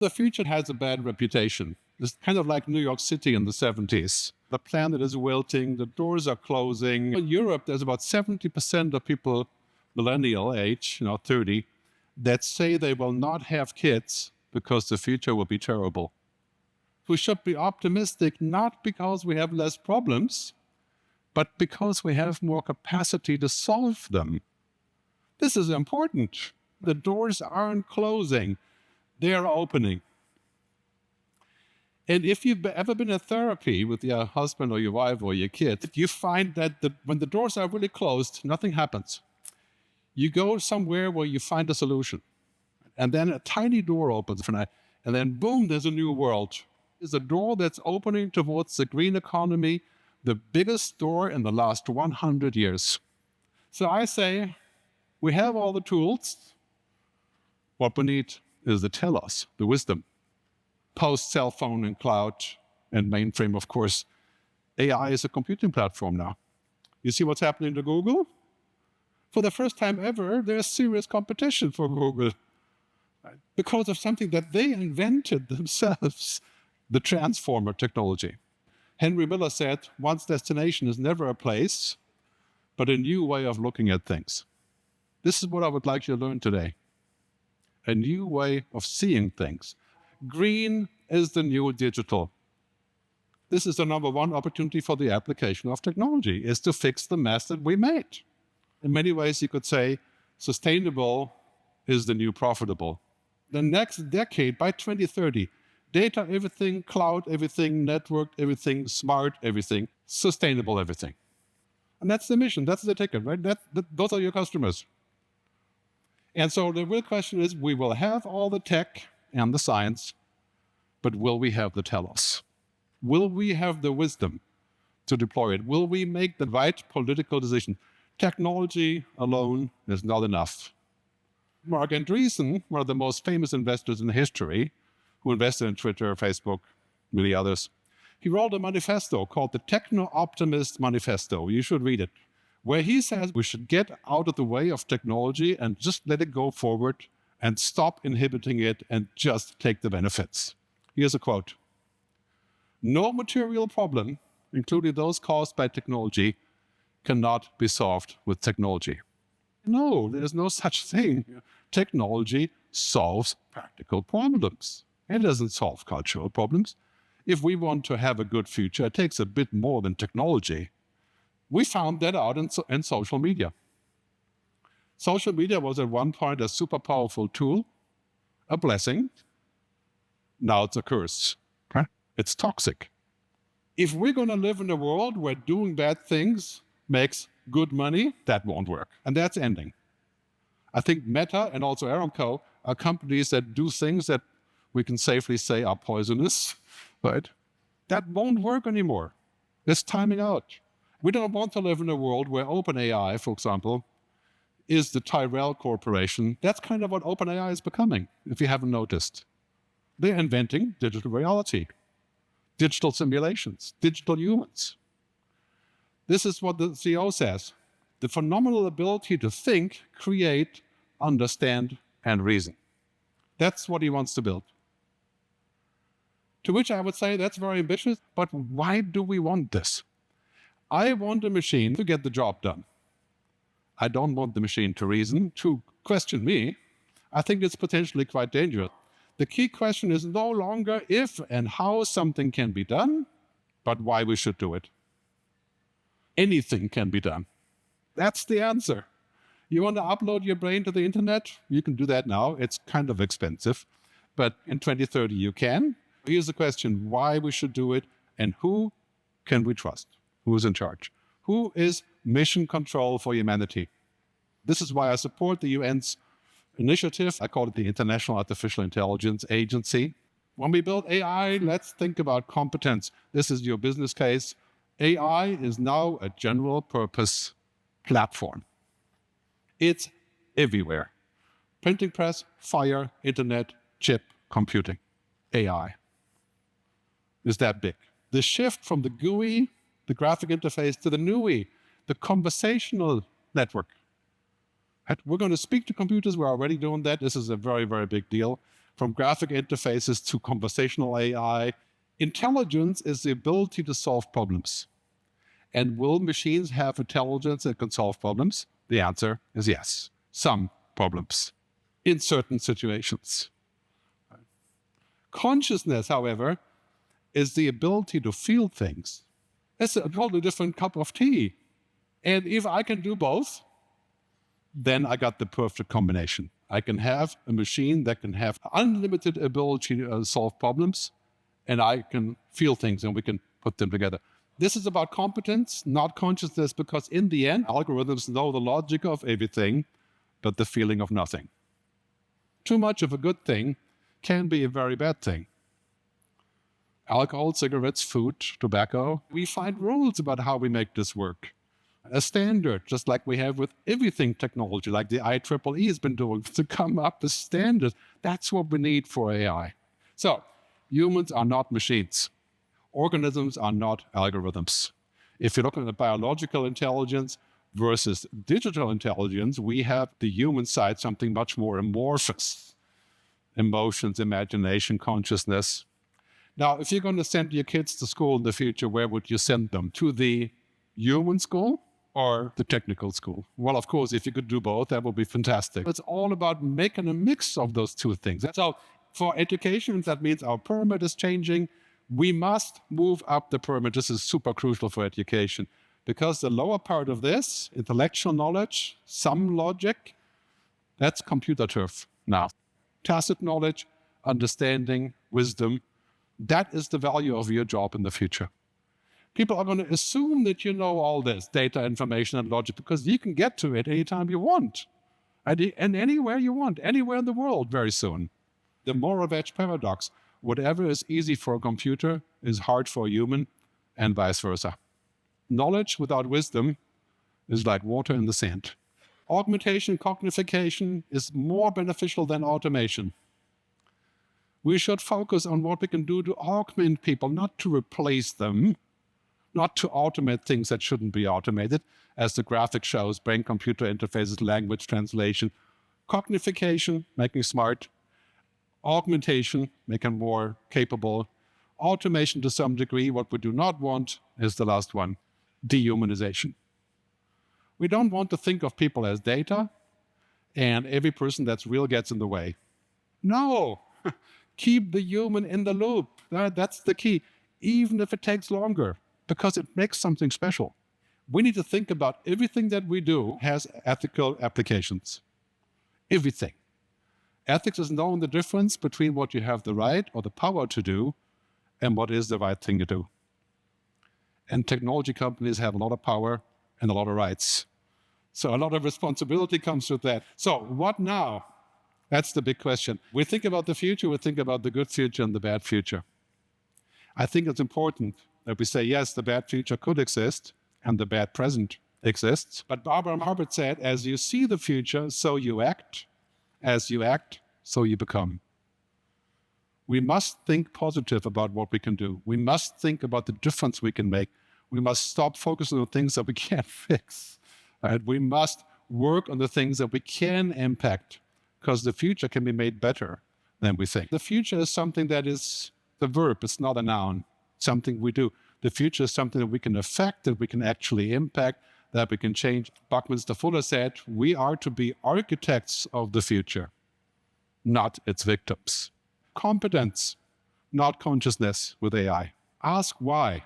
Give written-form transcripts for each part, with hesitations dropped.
The future has a bad reputation. It's kind of like New York City in the 70s. The planet is wilting, the doors are closing. In Europe, there's about 70% of people, millennial age, 30, that say they will not have kids because the future will be terrible. We should be optimistic not because we have less problems, but because we have more capacity to solve them. This is important. The doors aren't closing, they are opening. And if you've ever been in therapy with your husband or your wife or your kid, you find that when the doors are really closed, nothing happens. You go somewhere where you find a solution. And then a tiny door opens, and then boom, there's a new world. There's a door that's opening towards the green economy, the biggest door in the last 100 years. So I say, we have all the tools. What we need is the telos, the wisdom. Post cell phone and cloud and mainframe, of course. AI is a computing platform now. You see what's happening to Google? For the first time ever, there's serious competition for Google because of something that they invented themselves, the transformer technology. Henry Miller said, one's destination is never a place, but a new way of looking at things. This is what I would like you to learn today. A new way of seeing things. Green is the new digital. This is the number one opportunity for the application of technology, is to fix the mess that we made. In many ways, you could say sustainable is the new profitable. The next decade, by 2030, data everything, cloud everything, networked everything, smart everything, sustainable everything. And that's the mission, that's the ticket, right? Those are your customers. And so the real question is, we will have all the tech and the science, but will we have the telos? Will we have the wisdom to deploy it? Will we make the right political decision? Technology alone is not enough. Mark Andreessen, one of the most famous investors in history, who invested in Twitter, Facebook, many others, he wrote a manifesto called the Techno-Optimist Manifesto. You should read it, where he says we should get out of the way of technology and just let it go forward and stop inhibiting it and just take the benefits. Here's a quote. No material problem, including those caused by technology, cannot be solved with technology. No, there's no such thing. Technology solves practical problems. It doesn't solve cultural problems. If we want to have a good future, it takes a bit more than technology. We found that out in social media. Social media was at one point a super powerful tool, a blessing. Now it's a curse. Right? It's toxic. If we're going to live in a world where doing bad things makes good money, that won't work. And that's ending. I think Meta and also Aramco are companies that do things that we can safely say are poisonous, right? That won't work anymore. It's timing out. We don't want to live in a world where OpenAI, for example, is the Tyrell Corporation. That's kind of what OpenAI is becoming, if you haven't noticed. They're inventing digital reality, digital simulations, digital humans. This is what the CEO says. The phenomenal ability to think, create, understand, and reason. That's what he wants to build. To which I would say that's very ambitious, but why do we want this? I want a machine to get the job done. I don't want the machine to reason, to question me. I think it's potentially quite dangerous. The key question is no longer if and how something can be done, but why we should do it. Anything can be done. That's the answer. You want to upload your brain to the internet? You can do that now. It's kind of expensive, but in 2030 you can. Here's the question, why we should do it and who can we trust? Who is in charge? Who is mission control for humanity? This is why I support the UN's initiative. I call it the International Artificial Intelligence Agency. When we build AI, let's think about competence. This is your business case. AI is now a general purpose platform. It's everywhere. Printing press, fire, internet, chip, computing. AI is that big. The shift from the GUI, the graphic interface, to the NUI, the conversational network. We're going to speak to computers. We're already doing that. This is a very, very big deal. from graphic interfaces to conversational AI. Intelligence is the ability to solve problems. And will machines have intelligence that can solve problems? The answer is yes. Some problems in certain situations. Consciousness, however, is the ability to feel things. It's a totally different cup of tea. And if I can do both, then I got the perfect combination. I can have a machine that can have unlimited ability to solve problems, and I can feel things and we can put them together. This is about competence, not consciousness, because in the end, algorithms know the logic of everything, but the feeling of nothing. Too much of a good thing can be a very bad thing. Alcohol, cigarettes, food, tobacco, we find rules about how we make this work. A standard, just like we have with everything technology, like the IEEE has been doing, to come up with standards. That's what we need for AI. So, humans are not machines. Organisms are not algorithms. If you're looking at biological intelligence versus digital intelligence, we have the human side, something much more amorphous. Emotions, imagination, consciousness. Now, if you're going to send your kids to school in the future, where would you send them? To the human school or the technical school? Well, of course, if you could do both, that would be fantastic. It's all about making a mix of those two things. So for education, that means our pyramid is changing. We must move up the pyramid. This is super crucial for education, because the lower part of this, intellectual knowledge, some logic, that's computer turf now. Tacit knowledge, understanding, wisdom, that is the value of your job in the future. People are going to assume that you know all this, data, information, and logic, because you can get to it anytime you want, and anywhere you want, anywhere in the world very soon. The Moravec paradox, whatever is easy for a computer is hard for a human, and vice versa. Knowledge without wisdom is like water in the sand. Augmentation, cognification is more beneficial than automation. We should focus on what we can do to augment people, not to replace them, not to automate things that shouldn't be automated, as the graphic shows, brain-computer interfaces, language translation. Cognification, making smart. Augmentation, making more capable. Automation to some degree. What we do not want is the last one, dehumanization. We don't want to think of people as data, and every person that's real gets in the way. No! Keep the human in the loop. That's the key, even if it takes longer, because it makes something special. We need to think about everything that we do has ethical applications. Everything. Ethics is knowing the difference between what you have the right or the power to do and what is the right thing to do. And technology companies have a lot of power and a lot of rights. So a lot of responsibility comes with that. So what now? That's the big question. We think about the future, we think about the good future and the bad future. I think it's important that we say, yes, the bad future could exist and the bad present exists. But Barbara Marbert said, as you see the future, so you act. As you act, so you become. We must think positive about what we can do. We must think about the difference we can make. We must stop focusing on things that we can't fix. Right? We must work on the things that we can impact, because the future can be made better than we think. The future is something that is the verb, it's not a noun, something we do. The future is something that we can affect, that we can actually impact, that we can change. Buckminster Fuller said, we are to be architects of the future, not its victims. Competence, not consciousness with AI. Ask why.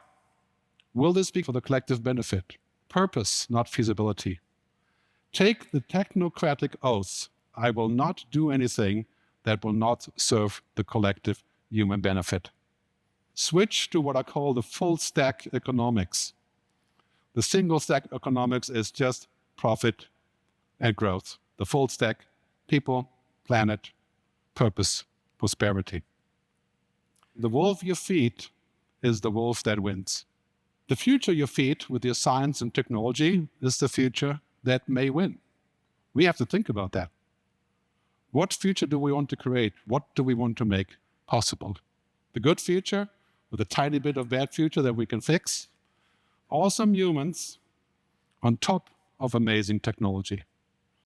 Will this be for the collective benefit? Purpose, not feasibility. Take the technocratic oath. I will not do anything that will not serve the collective human benefit. Switch to what I call the full stack economics. The single stack economics is just profit and growth. The full stack, people, planet, purpose, prosperity. The wolf you feed is the wolf that wins. The future you feed with your science and technology is the future that may win. We have to think about that. What future do we want to create? What do we want to make possible? The good future with a tiny bit of bad future that we can fix? Awesome humans on top of amazing technology.